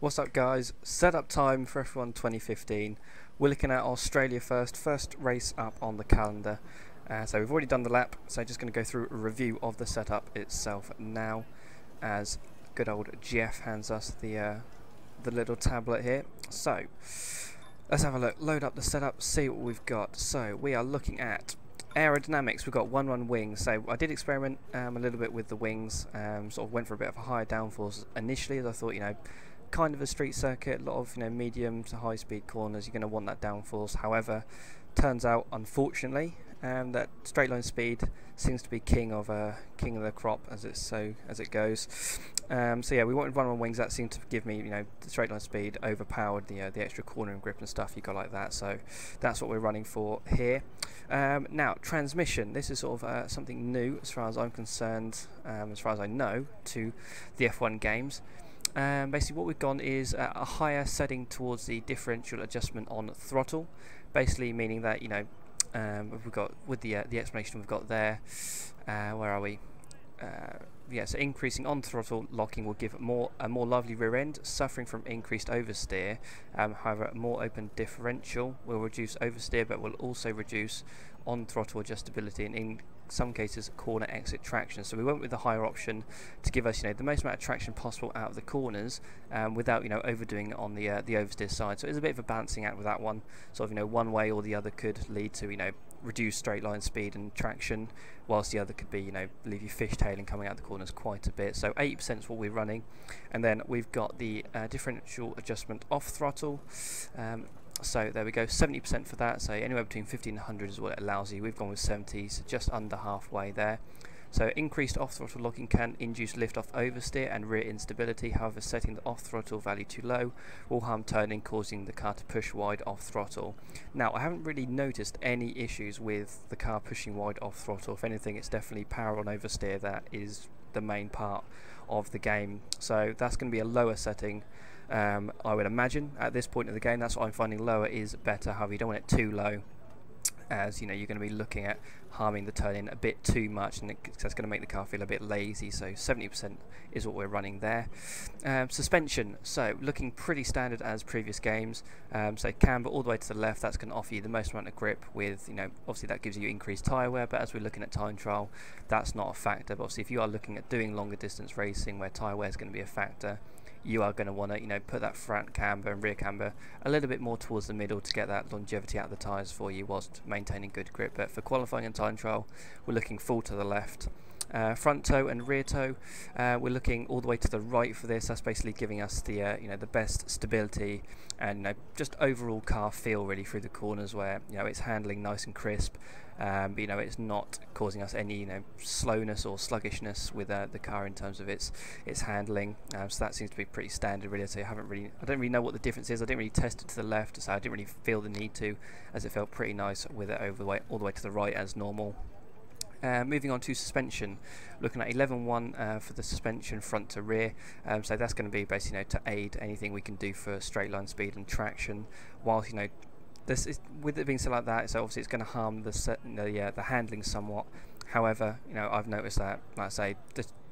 What's up guys, setup time for F1 2015. We're looking at Australia first race up on the calendar. So we've already done the lap, so just going to go through a review of the setup itself now, as good old Jeff hands us the little tablet here. So let's have a look, load up the setup, see what we've got. So we are looking at aerodynamics. We've got 1-1 wings, so I did experiment a little bit with the wings, sort of went for a bit of a higher downforce initially, as I thought, kind of a street circuit, a lot of medium to high speed corners, you're going to want that downforce. However, turns out unfortunately that straight line speed seems to be king of the crop as it goes. So yeah, we wanted 1-1 wings. That seemed to give me the straight line speed overpowered the extra cornering grip and stuff you got like that. So that's what we're running for here. Now transmission. This is sort of something new as far as I'm concerned, as far as I know, to the F1 games. Basically what we've gone is a higher setting towards the differential adjustment on throttle, basically meaning that we've got with the explanation we've got there, where are we, yeah, so increasing on throttle locking will give a more lively rear end, suffering from increased oversteer. However, a more open differential will reduce oversteer but will also reduce on throttle adjustability and in some cases corner exit traction. So we went with the higher option to give us the most amount of traction possible out of the corners, without overdoing it on the oversteer side. So it's a bit of a balancing act with that one. Sort of one way or the other could lead to reduce straight line speed and traction, whilst the other could be leave you fishtailing coming out the corners quite a bit. So 80% is what we're running, and then we've got the differential adjustment off throttle. So there we go, 70% for that, so anywhere between 50 and 100 is what it allows you. We've gone with 70, so just under halfway there. So increased off-throttle locking can induce lift-off oversteer and rear instability. However, setting the off-throttle value too low will harm turning, causing the car to push wide off-throttle. Now, I haven't really noticed any issues with the car pushing wide off-throttle. If anything, it's definitely power on oversteer that is the main part of the game. So that's going to be a lower setting. I would imagine at this point of the game. That's what I'm finding, lower is better. However, you don't want it too low, as you're going to be looking at harming the turn-in a bit too much, and that's going to make the car feel a bit lazy. So 70% is what we're running there. Suspension, so looking pretty standard as previous games. So camber all the way to the left, that's going to offer you the most amount of grip with, obviously that gives you increased tyre wear, but as we're looking at time trial, that's not a factor. But obviously if you are looking at doing longer distance racing where tyre wear is going to be a factor, you are going to want to put that front camber and rear camber a little bit more towards the middle to get that longevity out of the tyres for you whilst maintaining good grip. But for qualifying and time trial, we're looking full to the left. Front toe and rear toe, we're looking all the way to the right for this. That's basically giving us the the best stability and just overall car feel really through the corners, where it's handling nice and crisp, but it's not causing us any slowness or sluggishness with the car in terms of its handling. So that seems to be pretty standard really. So I don't really know what the difference is. I didn't really test it to the left, so I didn't really feel the need to, as it felt pretty nice with it all the way to the right as normal. Moving on to suspension, looking at 11-1 for the suspension front to rear. So that's going to be basically to aid anything we can do for straight line speed and traction. Whilst this is, with it being so like that, so obviously it's going to harm the handling somewhat. However, I've noticed that, like I say,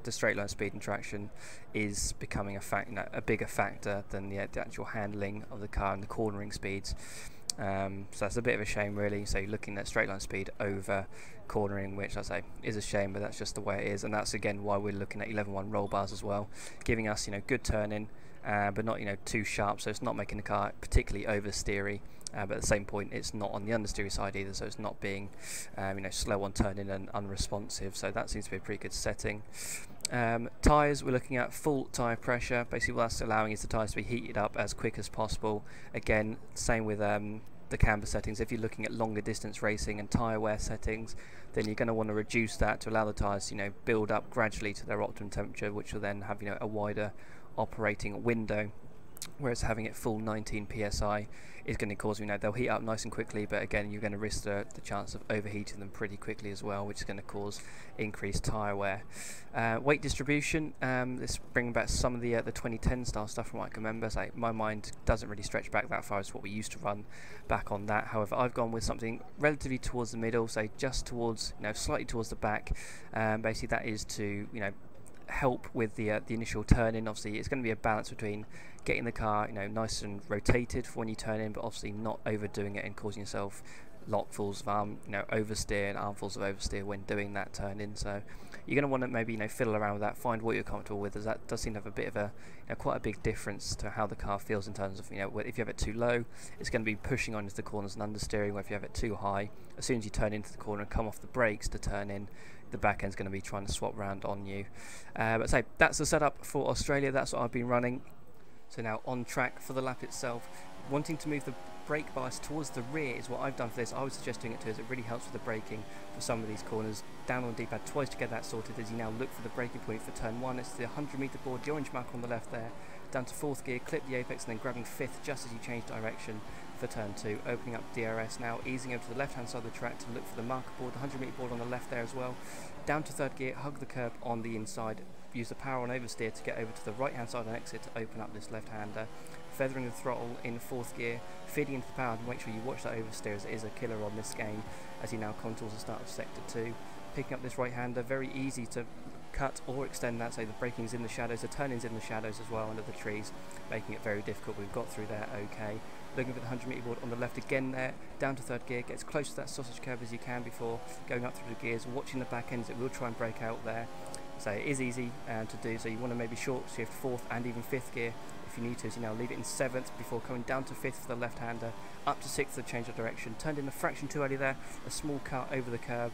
the straight line speed and traction is becoming a bigger factor than the actual handling of the car and the cornering speeds. So that's a bit of a shame really. So you're looking at straight line speed over cornering, which I say is a shame, but that's just the way it is, and that's again why we're looking at 11-1 roll bars as well, giving us good turning, but not too sharp, so it's not making the car particularly oversteery, but at the same point it's not on the understeery side either, so it's not being slow on turning and unresponsive. So that seems to be a pretty good setting. Tyres, we're looking at full tyre pressure. Basically what that's allowing is the tyres to be heated up as quick as possible. Again, same with the camber settings. If you're looking at longer distance racing and tyre wear settings, then you're going to want to reduce that to allow the tyres to build up gradually to their optimum temperature, which will then have a wider operating window. Whereas having it full 19 psi is going to cause they'll heat up nice and quickly, but again you're going to risk the chance of overheating them pretty quickly as well, which is going to cause increased tyre wear. Weight distribution, let's bring back some of the 2010 style stuff from what I can remember. So my mind doesn't really stretch back that far as what we used to run back on that. However, I've gone with something relatively towards the middle, say just towards slightly towards the back. Basically that is to help with the initial turn in. Obviously it's going to be a balance between getting the car, you know, nice and rotated for when you turn in, but obviously not overdoing it and causing yourself lockfuls of arm, you know, oversteer and armfuls of oversteer when doing that turn in. So you're going to want to maybe, you know, fiddle around with that, find what you're comfortable with, as that does seem to have a bit of a, you know, quite a big difference to how the car feels in terms of, you know, if you have it too low, it's going to be pushing on into the corners and understeering, where if you have it too high, as soon as you turn into the corner and come off the brakes to turn in, the back end's going to be trying to swap round on you. But say that's the setup for Australia. That's what I've been running. So now on track for the lap itself, wanting to move the brake bias towards the rear is what I've done for this. I would suggest doing it too, as it really helps with the braking for some of these corners. Down on the D-pad twice to get that sorted as you now look for the braking point for turn 1. It's the 100-metre board, the orange mark on the left there. Down to 4th gear, clip the apex and then grabbing 5th just as you change direction for turn 2. Opening up DRS now, easing over to the left-hand side of the track to look for the marker board, the 100-metre board on the left there as well. Down to 3rd gear, hug the curb on the inside. Use the power on oversteer to get over to the right-hand side and exit to open up this left-hander. Feathering the throttle in 4th gear, feeding into the power, and make sure you watch that oversteer as it is a killer on this game as he now contours the start of sector 2. Picking up this right-hander, very easy to cut or extend that, so the braking's in the shadows, the turning's in the shadows as well under the trees, making it very difficult. We've got through there okay. Looking for the 100-metre board on the left again there, down to 3rd gear, get as close to that sausage curve as you can before going up through the gears, watching the back ends, it will try and brake out there. So it is easy to do, so you want to maybe short shift 4th and even 5th gear if you need to, so you now leave it in 7th before coming down to 5th for the left-hander, up to 6th to change of direction. Turned in a fraction too early there, a small cut over the curb,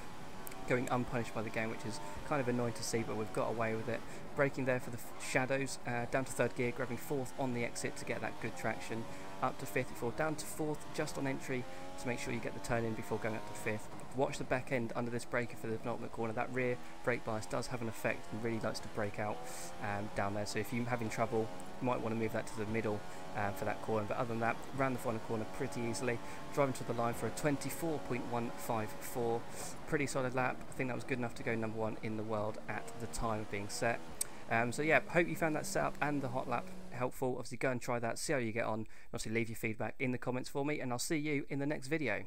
going unpunished by the game, which is kind of annoying to see, but we've got away with it. Braking there for the shadows, down to 3rd gear, grabbing 4th on the exit to get that good traction, up to 5th before down to 4th just on entry to make sure you get the turn in before going up to 5th. Watch the back end under this braker for the penultimate corner. That rear brake bias does have an effect and really likes to brake out down there, so if you're having trouble you might want to move that to the middle for that corner, but other than that, round the final corner pretty easily, driving to the line for a 24.154. Pretty solid lap. I think that was good enough to go number 1 in the world at the time of being set. So yeah, hope you found that setup and the hot lap helpful. Obviously go and try that, see how you get on, and obviously leave your feedback in the comments for me, and I'll see you in the next video.